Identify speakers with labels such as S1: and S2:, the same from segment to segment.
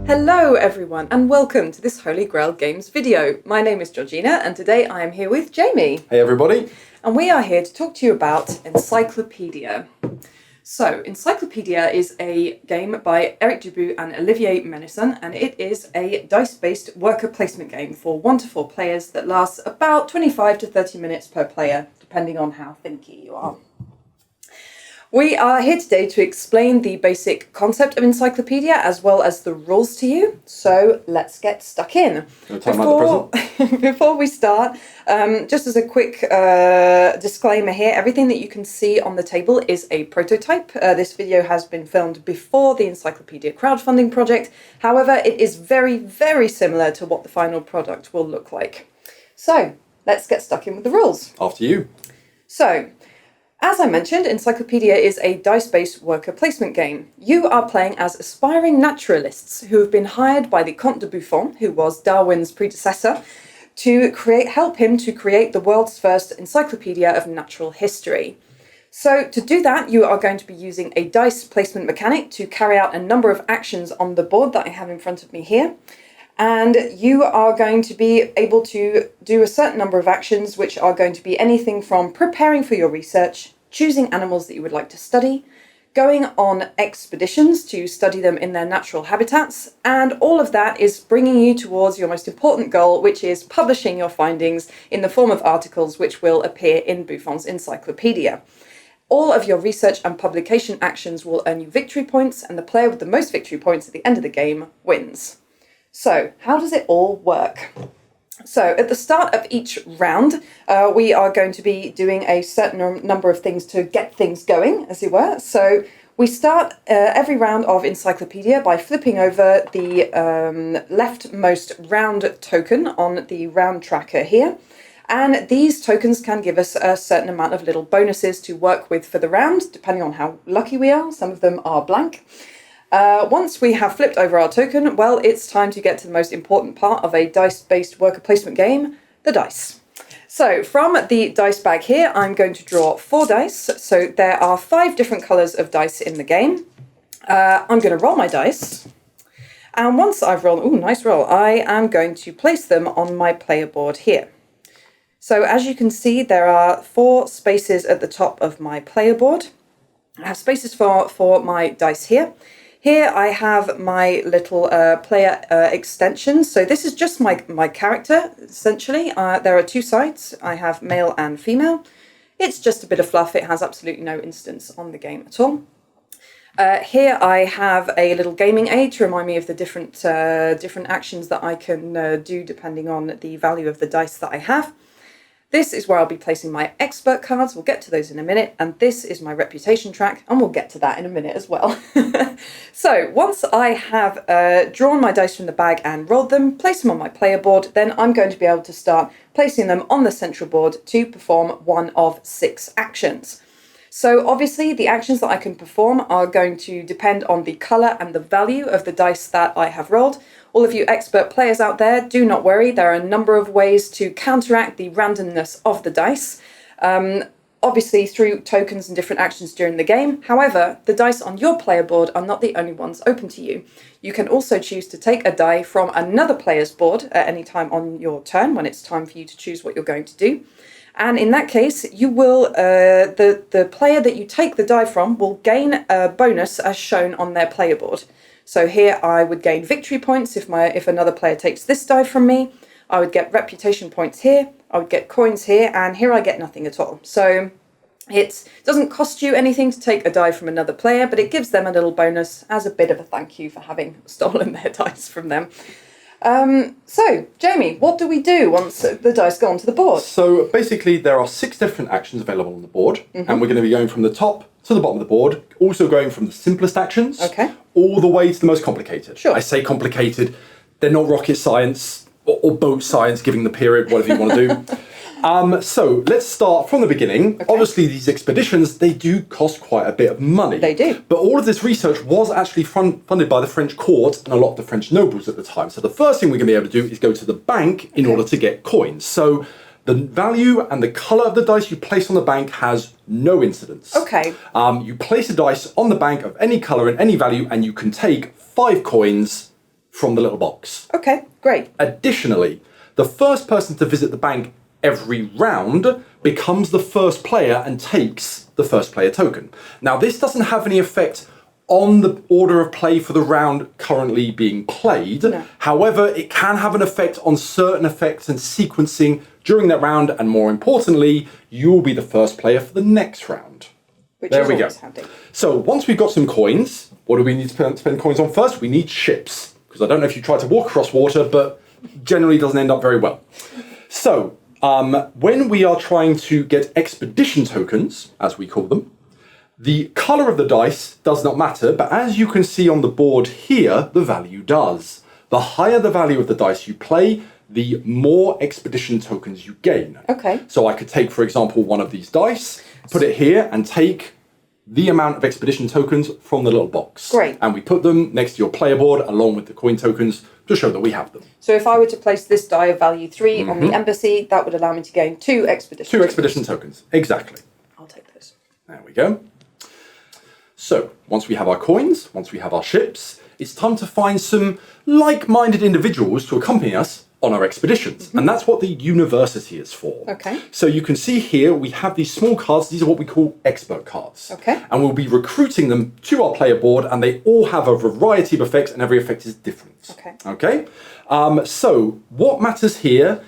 S1: Hello everyone and welcome to this Holy Grail Games video. My name is Georgina and today I am here with Jamie.
S2: Hey everybody.
S1: And we are here to talk to you about Encyclopedia. So, Encyclopedia is a game by Eric Dubus and Olivier Melison, and it is a dice-based worker placement game for 1 to 4 players that lasts about 25 to 30 minutes per player, depending on how finicky you are. We are here today to explain the basic concept of Encyclopedia as well as the rules to you. So let's get stuck in. Before we start, just as a quick disclaimer here, everything that you can see on the table is a prototype. This video has been filmed before the Encyclopedia crowdfunding project. However, it is very, very similar to what the final product will look like. So let's get stuck in with the rules.
S2: After you.
S1: So, as I mentioned, Encyclopedia is a dice-based worker placement game. You are playing as aspiring naturalists who have been hired by the Comte de Buffon, who was Darwin's predecessor, to help him to create the world's first encyclopedia of natural history. So to do that, you are going to be using a dice placement mechanic to carry out a number of actions on the board that I have in front of me here. And you are going to be able to do a certain number of actions, which are going to be anything from preparing for your research, choosing animals that you would like to study, going on expeditions to study them in their natural habitats, and all of that is bringing you towards your most important goal, which is publishing your findings in the form of articles which will appear in Buffon's Encyclopedia. All of your research and publication actions will earn you victory points, and the player with the most victory points at the end of the game wins. So, how does it all work? So, at the start of each round, we are going to be doing a certain number of things to get things going, as it were. So, we start every round of Encyclopedia by flipping over the leftmost round token on the round tracker here. And these tokens can give us a certain amount of little bonuses to work with for the round, depending on how lucky we are. Some of them are blank. Once we have flipped over our token, well, it's time to get to the most important part of a dice-based worker placement game, the dice. So from the dice bag here, I'm going to draw 4 dice. So there are 5 different colours of dice in the game. I'm going to roll my dice. And once I've rolled, ooh, nice roll, I am going to place them on my player board here. So as you can see, there are 4 spaces at the top of my player board. I have spaces for my dice here. Here I have my little player extensions. So this is just my character, essentially. There are 2 sides. I have male and female. It's just a bit of fluff. It has absolutely no instance on the game at all. Here I have a little gaming aid to remind me of the different actions that I can do depending on the value of the dice that I have. This is where I'll be placing my expert cards. We'll get to those in a minute. And this is my reputation track, and we'll get to that in a minute as well. So once I have drawn my dice from the bag and rolled them, place them on my player board, then I'm going to be able to start placing them on the central board to perform one of 6 actions. So obviously the actions that I can perform are going to depend on the colour and the value of the dice that I have rolled. All of you expert players out there, do not worry. There are a number of ways to counteract the randomness of the dice. Obviously through tokens and different actions during the game. However, the dice on your player board are not the only ones open to you. You can also choose to take a die from another player's board at any time on your turn when it's time for you to choose what you're going to do. And in that case, you will the player that you take the die from will gain a bonus as shown on their player board. So here I would gain victory points if another player takes this die from me. I would get reputation points here. I would get coins here, and here I get nothing at all. So it doesn't cost you anything to take a die from another player, but it gives them a little bonus as a bit of a thank you for having stolen their dice from them. So, Jamie, what do we do once the dice go onto the board?
S2: So basically there are 6 different actions available on the board, and we're going to be going from the top to the bottom of the board, also going from the simplest actions all the way to the most complicated.
S1: Sure.
S2: I say complicated, they're not rocket science or boat science, given the period, whatever you want to do. So let's start from the beginning. Obviously, these expeditions, they do cost quite a bit of money.
S1: They do.
S2: But all of this research was actually funded by the French court and a lot of the French nobles at the time. So the first thing we're going to be able to do is go to the bank in order to get coins. So the value and the colour of the dice you place on the bank has no incidence.
S1: Okay.
S2: You place a dice on the bank of any colour and any value, and you can take 5 coins from the little box.
S1: Okay, great.
S2: Additionally, the first person to visit the bank every round becomes the first player and takes the first player token. Now, this doesn't have any effect on the order of play for the round currently being played.
S1: No.
S2: However, it can have an effect on certain effects and sequencing during that round, and more importantly, you will be the first player for the next round.
S1: Which
S2: there
S1: is
S2: we go.
S1: always handy.
S2: So once we've got some coins, what do we need to spend coins on first? We need ships, because I don't know if you try to walk across water, but generally doesn't end up very well. So when we are trying to get expedition tokens, as we call them, the colour of the dice does not matter, but as you can see on the board here, the value does. The higher the value of the dice you play, the more expedition tokens you gain.
S1: Okay.
S2: So I could take, for example, one of these dice, put it here, and take the amount of expedition tokens from the little box.
S1: Great.
S2: And we put them next to your player board along with the coin tokens to show that we have them.
S1: So if I were to place this die of value 3 on the embassy, that would allow me to gain 2 expedition
S2: Two expedition tokens, exactly.
S1: I'll take those.
S2: There we go. So, once we have our coins, once we have our ships, it's time to find some like-minded individuals to accompany us on our expeditions. And that's what the university is for.
S1: Okay.
S2: So you can see here, we have these small cards. These are what we call expert cards.
S1: Okay.
S2: And we'll be recruiting them to our player board, and they all have a variety of effects, and every effect is different.
S1: Okay.
S2: Okay. So what matters here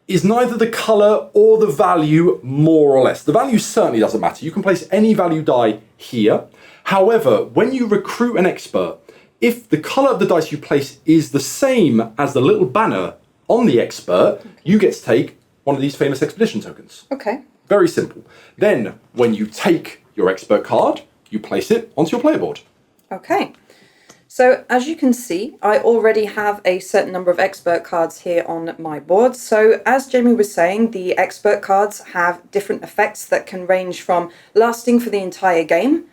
S2: is neither the colour or the value, more or less. The value certainly doesn't matter. You can place any value die here. However, when you recruit an expert, if the colour of the dice you place is the same as the little banner on the expert, you get to take one of these famous expedition tokens.
S1: Okay.
S2: Very simple. Then, when you take your expert card, you place it onto your player board.
S1: Okay. So as you can see, I already have a certain number of expert cards here on my board. So as Jamie was saying, the expert cards have different effects that can range from lasting for the entire game,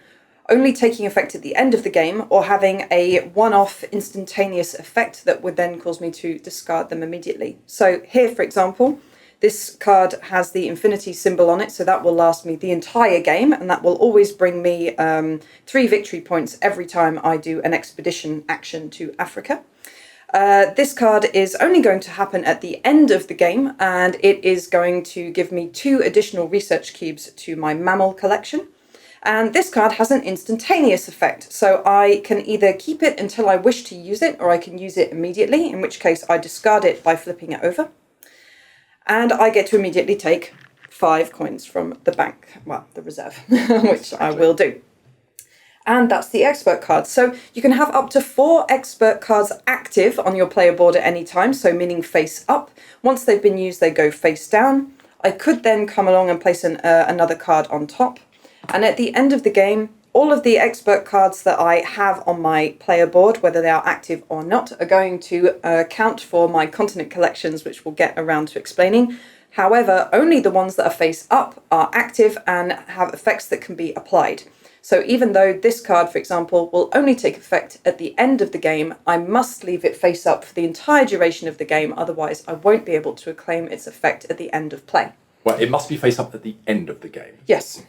S1: only taking effect at the end of the game, or having a one-off instantaneous effect that would then cause me to discard them immediately. So here, for example, this card has the infinity symbol on it, so that will last me the entire game, and that will always bring me 3 victory points every time I do an expedition action to Africa. This card is only going to happen at the end of the game, and it is going to give me 2 additional research cubes to my mammal collection. And this card has an instantaneous effect, so I can either keep it until I wish to use it, or I can use it immediately, in which case I discard it by flipping it over. And I get to immediately take 5 coins from the bank, well, the reserve, which I will do. And that's the expert card. So you can have up to 4 expert cards active on your player board at any time, so meaning face up. Once they've been used, they go face down. I could then come along and place another card on top. And at the end of the game, all of the expert cards that I have on my player board, whether they are active or not, are going to count for my continent collections, which we'll get around to explaining. However, only the ones that are face up are active and have effects that can be applied. So even though this card, for example, will only take effect at the end of the game, I must leave it face up for the entire duration of the game, otherwise I won't be able to claim its effect at the end of play.
S2: Well, it must be face up at the end of the game.
S1: Yes.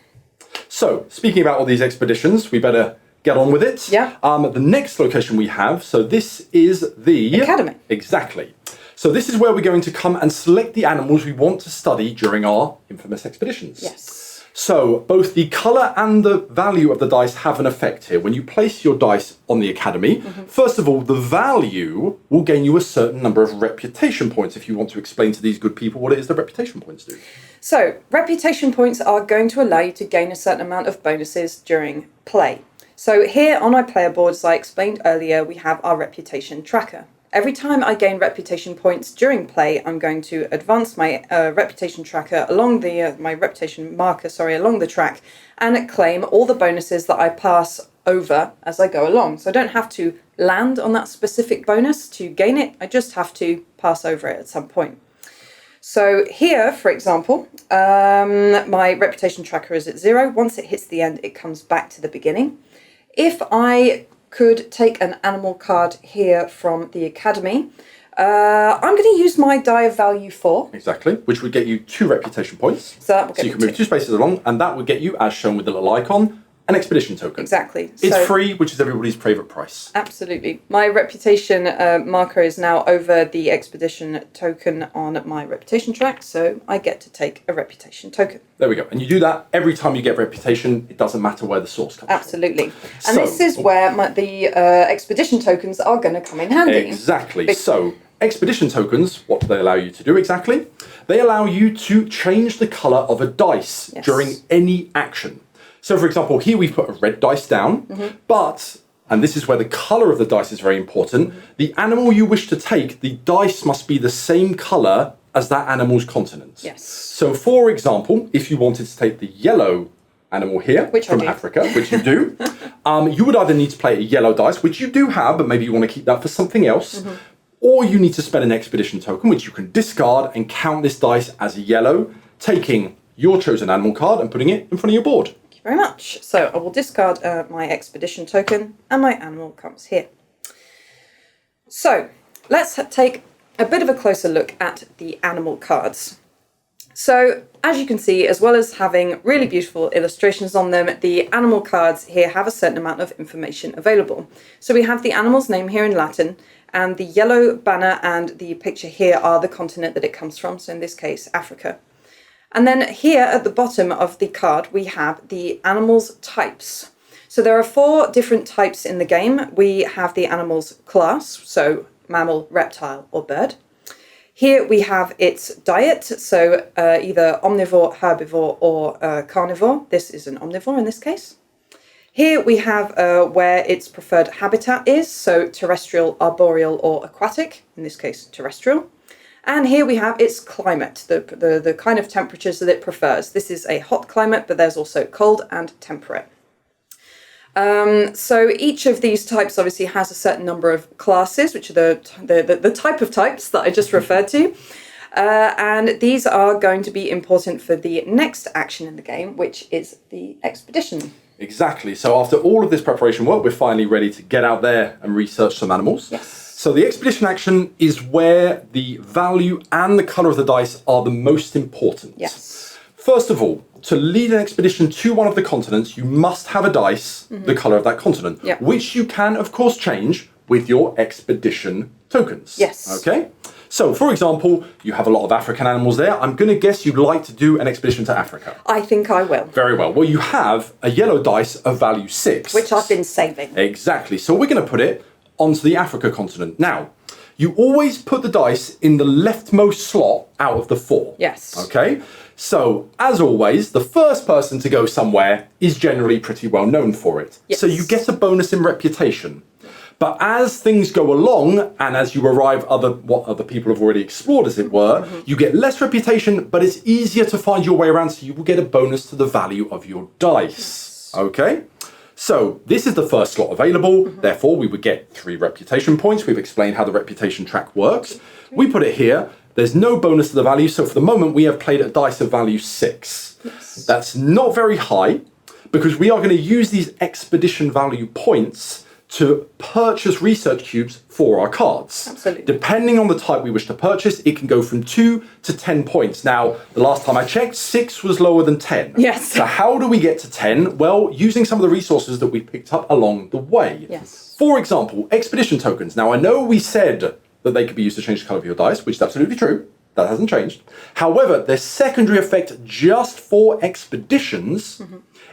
S2: So, speaking about all these expeditions, we better get on with it.
S1: Yeah.
S2: The next location we have, so this is the...
S1: Academy.
S2: Exactly. So this is where we're going to come and select the animals we want to study during our infamous expeditions.
S1: Yes.
S2: So, both the colour and the value of the dice have an effect here. When you place your dice on the Academy, first of all, the value will gain you a certain number of reputation points, if you want to explain to these good people what it is the reputation points do.
S1: So, reputation points are going to allow you to gain a certain amount of bonuses during play. So here on our player board, as I explained earlier, we have our reputation tracker. Every time I gain reputation points during play, I'm going to advance my reputation tracker along the my reputation marker, along the track, and claim all the bonuses that I pass over as I go along. So I don't have to land on that specific bonus to gain it. I just have to pass over it at some point. So here, for example, my reputation tracker is at 0. Once it hits the end, it comes back to the beginning. If I could take an animal card here from the Academy, I'm going to use my die of value 4.
S2: Exactly, which would get you 2 reputation points.
S1: So that will get
S2: you can move 2 spaces along, and that would get you, as shown with the little icon, an expedition token.
S1: Exactly.
S2: It's free, which is everybody's favourite price.
S1: Absolutely. My reputation marker is now over the expedition token on my reputation track, so I get to take a reputation token.
S2: There we go. And you do that every time you get reputation. It doesn't matter where the source comes from.
S1: Absolutely. And this is where the expedition tokens are going to come in handy.
S2: Exactly. So expedition tokens, what do they allow you to do exactly? They allow you to change the colour of a dice during any action. So for example, here we've put a red dice down, but, and this is where the colour of the dice is very important, the animal you wish to take, the dice must be the same colour as that animal's continent.
S1: Yes.
S2: So for example, if you wanted to take the yellow animal here from Africa, which you do, you would either need to play a yellow dice, which you do have, but maybe you want to keep that for something else, or you need to spend an expedition token, which you can discard and count this dice as a yellow, taking your chosen animal card and putting it in front of your board.
S1: Thank you very much. So I will discard my expedition token, and my animal comes here. So let's take a bit of a closer look at the animal cards. So as you can see, as well as having really beautiful illustrations on them, the animal cards here have a certain amount of information available. So we have the animal's name here in Latin, and the yellow banner and the picture here are the continent that it comes from, so in this case, Africa. And then here at the bottom of the card, we have the animal's types. So there are 4 different types in the game. We have the animal's class, so mammal, reptile, or bird. Here we have its diet, so either omnivore, herbivore, or carnivore. This is an omnivore in this case. Here we have where its preferred habitat is, so terrestrial, arboreal, or aquatic, in this case terrestrial. And here we have its climate, the kind of temperatures that it prefers. This is a hot climate, but there's also cold and temperate. So each of these types obviously has a certain number of classes, which are the type of types that I just referred to. And these are going to be important for the next action in the game, which is the expedition.
S2: Exactly. So after all of this preparation work, we're finally ready to get out there and research some animals.
S1: Yes.
S2: So the expedition action is where the value and the colour of the dice are the most important.
S1: Yes.
S2: First of all, to lead an expedition to one of the continents, you must have a dice, the colour of that continent, which you can, of course, change with your expedition tokens.
S1: Yes.
S2: Okay? So, for example, you have a lot of African animals there. I'm going to guess you'd like to do an expedition to Africa.
S1: I think I will.
S2: Very well. Well, you have a yellow dice of value 6.
S1: Which I've been saving.
S2: Exactly. So we're going to put it onto the Africa continent. Now, you always put the dice in the leftmost slot out of the 4.
S1: Yes.
S2: Okay? So, as always, the first person to go somewhere is generally pretty well known for it.
S1: Yes.
S2: So you get a bonus in reputation. But as things go along, and as you arrive what other people have already explored, as it were, you get less reputation, but it's easier to find your way around, so you will get a bonus to the value of your dice. Okay? So this is the first slot available, therefore we would get 3 reputation points. We've explained how the reputation track works. We put it here. There's no bonus to the value, so for the moment we have played a dice of value 6.
S1: Yes.
S2: That's not very high, because we are going to use these expedition value points to purchase research cubes for our cards.
S1: Absolutely.
S2: Depending on the type we wish to purchase, it can go from 2 to 10 points. Now, the last time I checked, 6 was lower than 10.
S1: Yes.
S2: So how do we get to 10? Well, using some of the resources that we picked up along the way.
S1: Yes.
S2: For example, expedition tokens. Now, I know we said that they could be used to change the colour of your dice, which is absolutely true. That hasn't changed. However, their secondary effect just for expeditions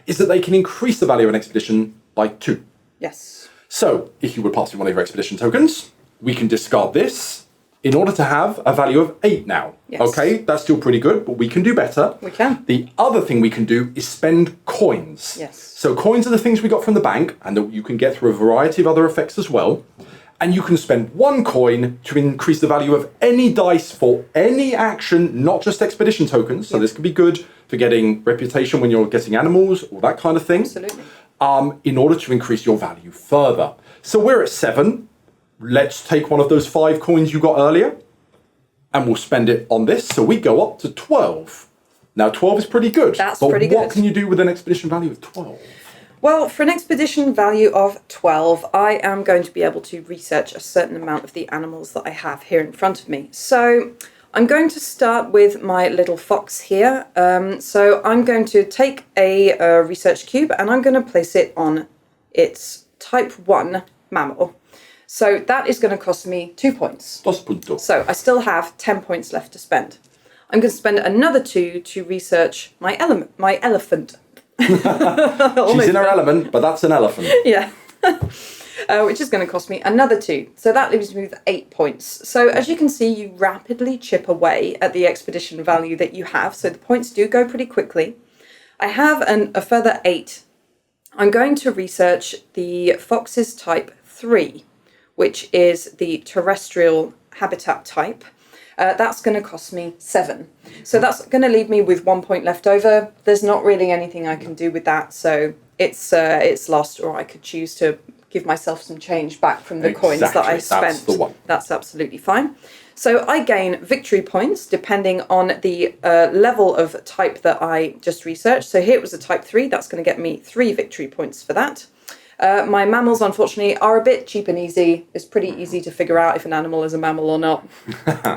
S2: is that they can increase the value of an expedition by 2.
S1: Yes.
S2: So, if you would pass me one of your expedition tokens, we can discard this in order to have a value of 8 now.
S1: Yes.
S2: Okay, that's still pretty good, but we can do better.
S1: We can.
S2: The other thing we can do is spend coins.
S1: Yes.
S2: So coins are the things we got from the bank, and that you can get through a variety of other effects as well. And you can spend 1 coin to increase the value of any dice for any action, not just expedition tokens. So this could be good for getting reputation when you're getting animals, or that kind of thing.
S1: Absolutely.
S2: In order to increase your value further. So we're at 7. Let's take one of those 5 coins you got earlier, and we'll spend it on this. So we go up to 12. Now 12 is pretty good.
S1: That's pretty good.
S2: But what can you do with an expedition value of 12?
S1: Well, for an expedition value of 12, I am going to be able to research a certain amount of the animals that I have here in front of me. So I'm going to start with my little fox here. So I'm going to take a research cube and I'm going to place it on its type 1 mammal. So that is going to cost me 2 points.
S2: 2 puntos.
S1: So I still have 10 points left to spend. I'm going to spend another 2 to research my elephant.
S2: She's in her element, but that's an elephant.
S1: Yeah. Which is going to cost me another 2. So that leaves me with 8 points. So as you can see, you rapidly chip away at the expedition value that you have. So the points do go pretty quickly. I have a further 8. I'm going to research the fox's type 3, which is the terrestrial habitat type. That's going to cost me 7. So that's going to leave me with 1 point left over. There's not really anything I can do with that. So it's lost, or I could choose to give myself some change back from the coins that I spent.
S2: That's the one.
S1: That's absolutely fine. So I gain victory points depending on the level of type that I just researched. So here it was a type 3. That's going to get me 3 victory points for that. My mammals, unfortunately, are a bit cheap and easy. It's pretty easy to figure out if an animal is a mammal or not.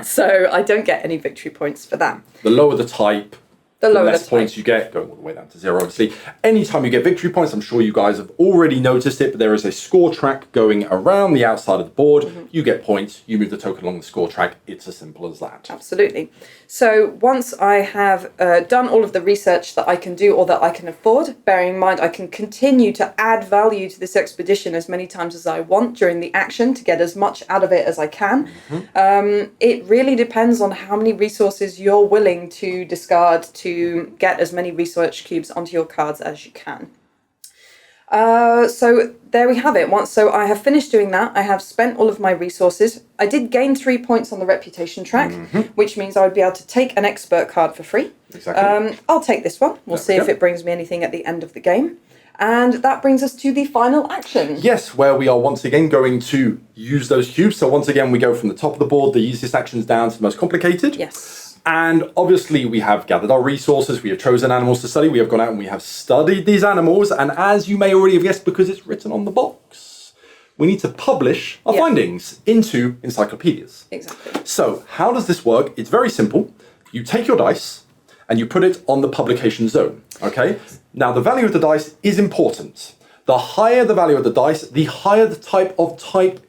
S1: So I don't get any victory points for that.
S2: The lower the type, the less points you get, going all the way down to 0, obviously. Anytime you get victory points, I'm sure you guys have already noticed it, but there is a score track going around the outside of the board. You get points, you move the token along the score track. It's as simple as that.
S1: Absolutely. So once I have done all of the research that I can do or that I can afford, bearing in mind I can continue to add value to this expedition as many times as I want during the action to get as much out of it as I can. It really depends on how many resources you're willing to discard to get as many research cubes onto your cards as you can. So there we have it. So I have finished doing that. I have spent all of my resources. I did gain 3 points on the reputation track, which means I would be able to take an expert card for free.
S2: Exactly.
S1: I'll take this one. We'll see if it brings me anything at the end of the game. And that brings us to the final action.
S2: Yes, where we are once again going to use those cubes. So once again, we go from the top of the board, the easiest actions, down to the most complicated.
S1: Yes.
S2: And obviously we have gathered our resources, we have chosen animals to study, we have gone out and we have studied these animals, and as you may already have guessed because it's written on the box, we need to publish our findings into encyclopedias.
S1: Exactly.
S2: So how does this work? It's very simple. You take your dice and you put it on the publication zone, okay? Now the value of the dice is important. The higher the value of the dice, the higher the type of type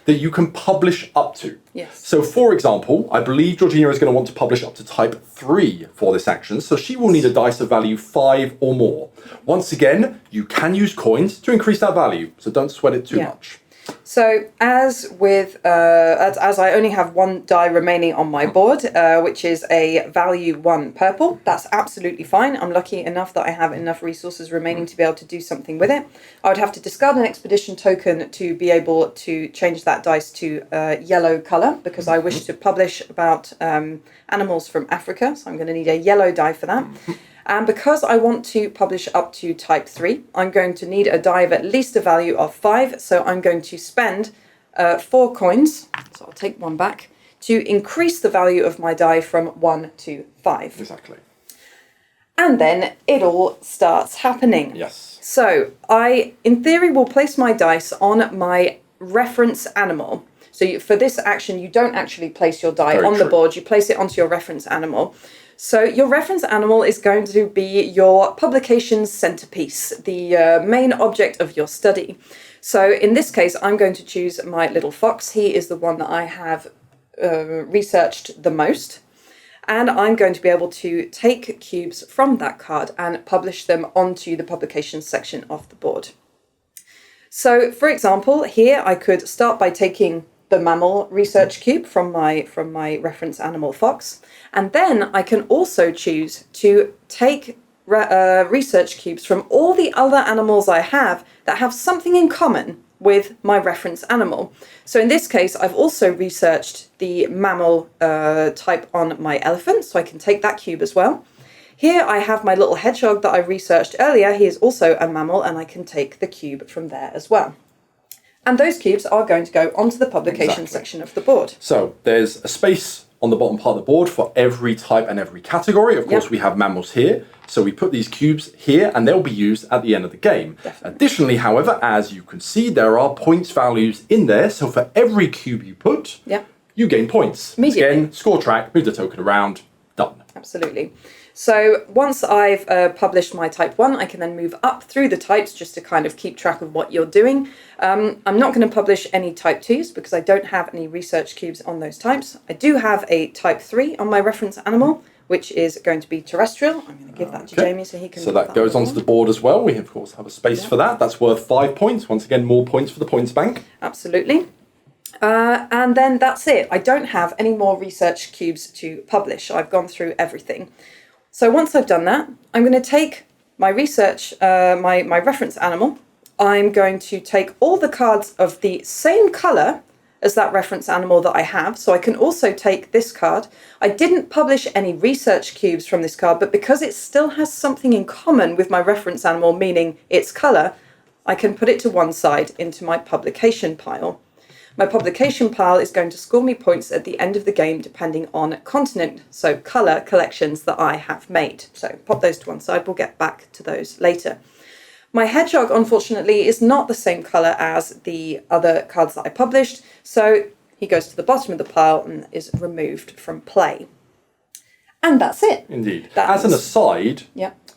S2: that you can publish up to.
S1: Yes.
S2: So for example, I believe Georgina is going to want to publish up to type 3 for this action, so she will need a dice of value 5 or more. Once again, you can use coins to increase that value, so don't sweat it too much.
S1: So as I only have 1 die remaining on my board, which is a value 1 purple, that's absolutely fine. I'm lucky enough that I have enough resources remaining to be able to do something with it. I would have to discard an expedition token to be able to change that dice to yellow colour, because I wish to publish about animals from Africa, so I'm going to need a yellow die for that. And because I want to publish up to type 3, I'm going to need a die of at least a value of 5. So I'm going to spend 4 coins, so I'll take 1 back, to increase the value of my die from 1 to 5.
S2: Exactly.
S1: And then it all starts happening.
S2: Yes.
S1: So I, in theory, will place my dice on my reference animal. So for this action, you don't actually place your die on the board. You place it onto your reference animal. So your reference animal is going to be your publication's centerpiece, the main object of your study. So in this case, I'm going to choose my little fox. He is the one that I have researched the most. And I'm going to be able to take cubes from that card and publish them onto the publications section of the board. So for example, here I could start by taking the mammal research cube from my reference animal fox, and then I can also choose to take research cubes from all the other animals I have that have something in common with my reference animal. So in this case, I've also researched the mammal type on my elephant, so I can take that cube as well. Here I have my little hedgehog that I researched earlier. He is also a mammal, and I can take the cube from there as well. And those cubes are going to go onto the publication section of the board.
S2: So there's a space on the bottom part of the board for every type and every category. Of course, we have mammals here. So we put these cubes here and they'll be used at the end of the game.
S1: Definitely.
S2: Additionally, however, as you can see, there are points values in there. So for every cube you put, you gain points.
S1: Immediately.
S2: Again, score track, move the token around, done.
S1: Absolutely. So once I've published my type 1, I can then move up through the types just to kind of keep track of what you're doing. I'm not going to publish any type 2s because I don't have any research cubes on those types. I do have a type 3 on my reference animal, which is going to be terrestrial. I'm going to give that to Jamie so he can...
S2: So that goes onto the board as well. We, of course, have a space for that. That's worth 5 points. Once again, more points for the points bank.
S1: Absolutely. And then that's it. I don't have any more research cubes to publish. I've gone through everything. So once I've done that, I'm going to take my research, my reference animal. I'm going to take all the cards of the same colour as that reference animal that I have. So I can also take this card. I didn't publish any research cubes from this card, but because it still has something in common with my reference animal, meaning its colour, I can put it to one side into my publication pile. My publication pile is going to score me points at the end of the game depending on continent, so colour collections that I have made. So pop those to one side, we'll get back to those later. My hedgehog, unfortunately, is not the same colour as the other cards that I published, so he goes to the bottom of the pile and is removed from play. And that's it.
S2: Indeed. As an aside,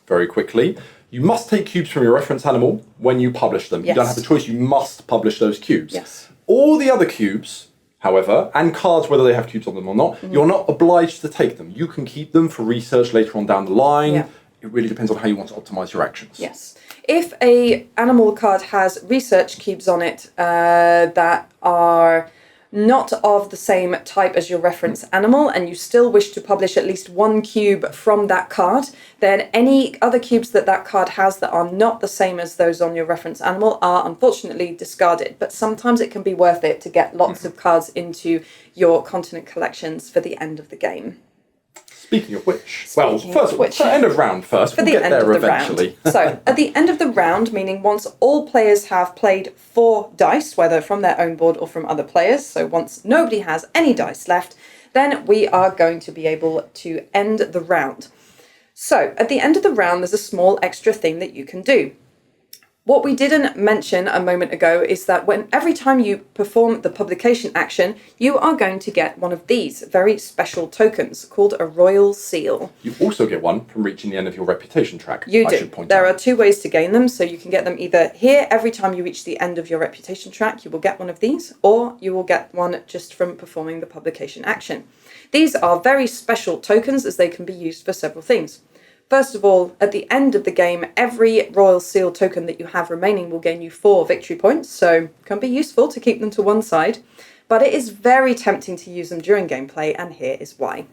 S2: very quickly, you must take cubes from your reference animal when you publish them. You don't have a choice, you must publish those cubes.
S1: Yes.
S2: All the other cubes, however, and cards, whether they have cubes on them or not, you're not obliged to take them. You can keep them for research later on down the line.
S1: Yeah.
S2: It really depends on how you want to optimise your actions.
S1: Yes. If a animal card has research cubes on it that are not of the same type as your reference animal, and you still wish to publish at least one cube from that card, then any other cubes that that card has that are not the same as those on your reference animal are unfortunately discarded. But sometimes it can be worth it to get lots of cards into your continent collections for the end of the game.
S2: Speaking of which, first, end of round first. We'll get there eventually.
S1: So, at the end of the round, meaning once all players have played 4 dice, whether from their own board or from other players, so once nobody has any dice left, then we are going to be able to end the round. So, at the end of the round, there's a small extra thing that you can do. What we didn't mention a moment ago is that every time you perform the publication action, you are going to get one of these very special tokens called a royal seal.
S2: You also get one from reaching the end of your reputation track.
S1: You do. There are 2 ways to gain them, so you can get them either here, every time you reach the end of your reputation track, you will get one of these, or you will get one just from performing the publication action. These are very special tokens as they can be used for several things. First of all, at the end of the game, every Royal Seal token that you have remaining will gain you 4 victory points, so it can be useful to keep them to one side, but it is very tempting to use them during gameplay, and here is why.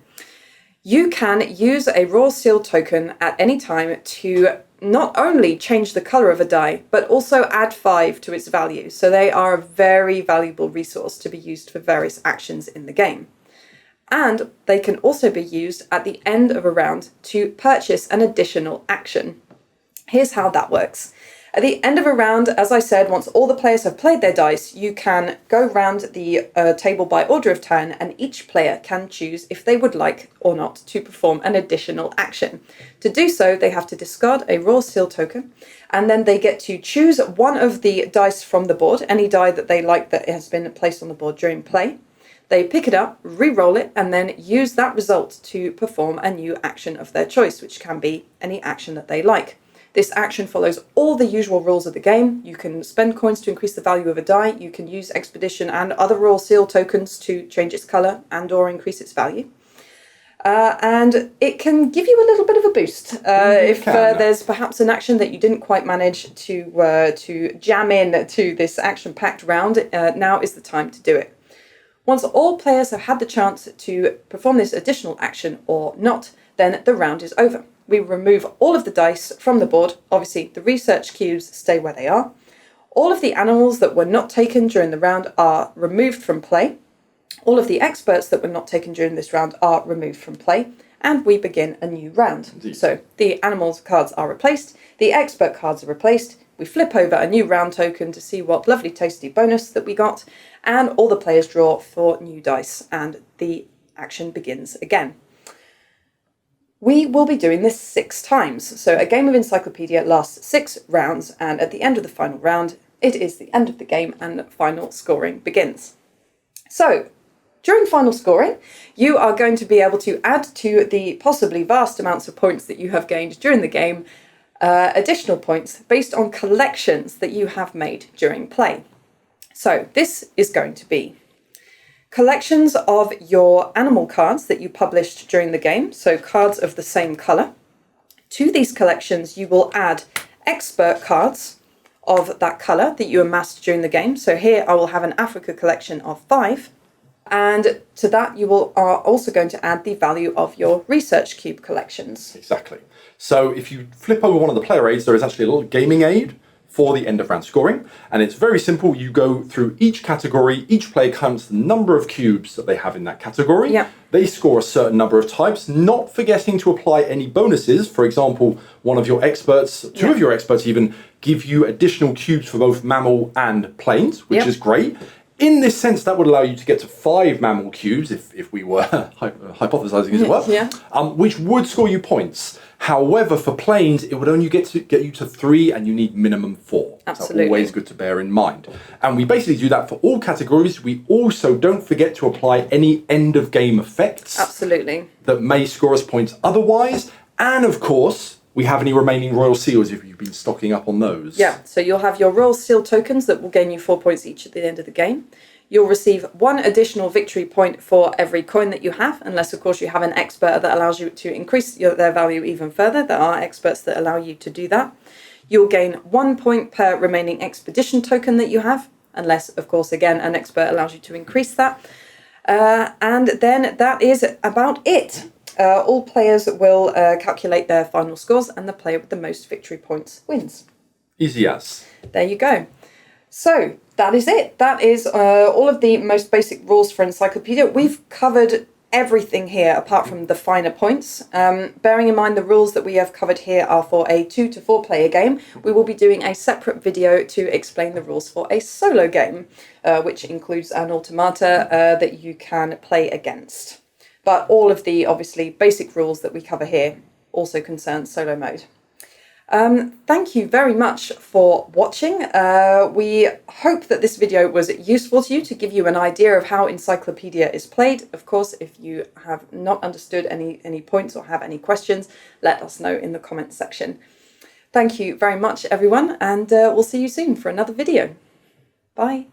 S1: You can use a Royal Seal token at any time to not only change the colour of a die, but also add 5 to its value, so they are a very valuable resource to be used for various actions in the game. And they can also be used at the end of a round to purchase an additional action. Here's how that works. At the end of a round, as I said, once all the players have played their dice, you can go round the table by order of turn, and each player can choose if they would like or not to perform an additional action. To do so, they have to discard a Royal Seal token, and then they get to choose one of the dice from the board, any die that they like that has been placed on the board during play. They pick it up, re-roll it, and then use that result to perform a new action of their choice, which can be any action that they like. This action follows all the usual rules of the game. You can spend coins to increase the value of a die, you can use Expedition and other Royal Seal tokens to change its colour and or increase its value. And it can give you a little bit of a boost if there's perhaps an action that you didn't quite manage to jam in to this action-packed round. Now is the time to do it. Once all players have had the chance to perform this additional action or not, then the round is over. We remove all of the dice from the board. Obviously, the research cubes stay where they are. All of the animals that were not taken during the round are removed from play. All of the experts that were not taken during this round are removed from play. And we begin a new round. Indeed. So the animals cards are replaced. The expert cards are replaced. We flip over a new round token to see what lovely tasty bonus that we got, and all the players draw 4 new dice, and the action begins again. We will be doing this 6 times. So a game of Encyclopedia lasts 6 rounds, and at the end of the final round, it is the end of the game and final scoring begins. So During final scoring, you are going to be able to add to the possibly vast amounts of points that you have gained during the game additional points based on collections that you have made during play. So this is going to be collections of your animal cards that you published during the game, so cards of the same colour. To these collections, you will add expert cards of that colour that you amassed during the game. So here I will have an Africa collection of 5. And to that, you are also going to add the value of your research cube collections.
S2: Exactly. So if you flip over one of the player aids, there is actually a little gaming aid for the end of round scoring. And it's very simple. You go through each category. Each player counts the number of cubes that they have in that category.
S1: Yeah.
S2: They score a certain number of types, not forgetting to apply any bonuses. For example, one of your experts, two of your experts even, give you additional cubes for both mammal and planes, which is great. In this sense, that would allow you to get to 5 mammal cubes, if we were hypothesizing as it were, which would score you points. However, for planes, it would only get you to 3, and you need minimum 4.
S1: Absolutely.
S2: So always good to bear in mind. And we basically do that for all categories. We also don't forget to apply any end of game effects.
S1: Absolutely. That
S2: may score us points otherwise. And of course, we have any remaining Royal Seals if you've been stocking up on those.
S1: Yeah, so you'll have your Royal Seal tokens that will gain you 4 points each at the end of the game. You'll receive 1 additional victory point for every coin that you have, unless of course you have an expert that allows you to increase their value even further. There are experts that allow you to do that. You'll gain 1 point per remaining expedition token that you have, unless of course again an expert allows you to increase that. And then that is about it. All players will calculate their final scores, and the player with the most victory points wins.
S2: Easy as.
S1: There you go. So that is it. That is all of the most basic rules for Encyclopedia. We've covered everything here apart from the finer points. Bearing in mind the rules that we have covered here are for a 2 to 4 player game. We will be doing a separate video to explain the rules for a solo game, which includes an automata that you can play against. But all of the, obviously, basic rules that we cover here also concern solo mode. Thank you very much for watching. We hope that this video was useful to you to give you an idea of how Encyclopedia is played. Of course, if you have not understood any points or have any questions, let us know in the comments section. Thank you very much, everyone, and we'll see you soon for another video. Bye.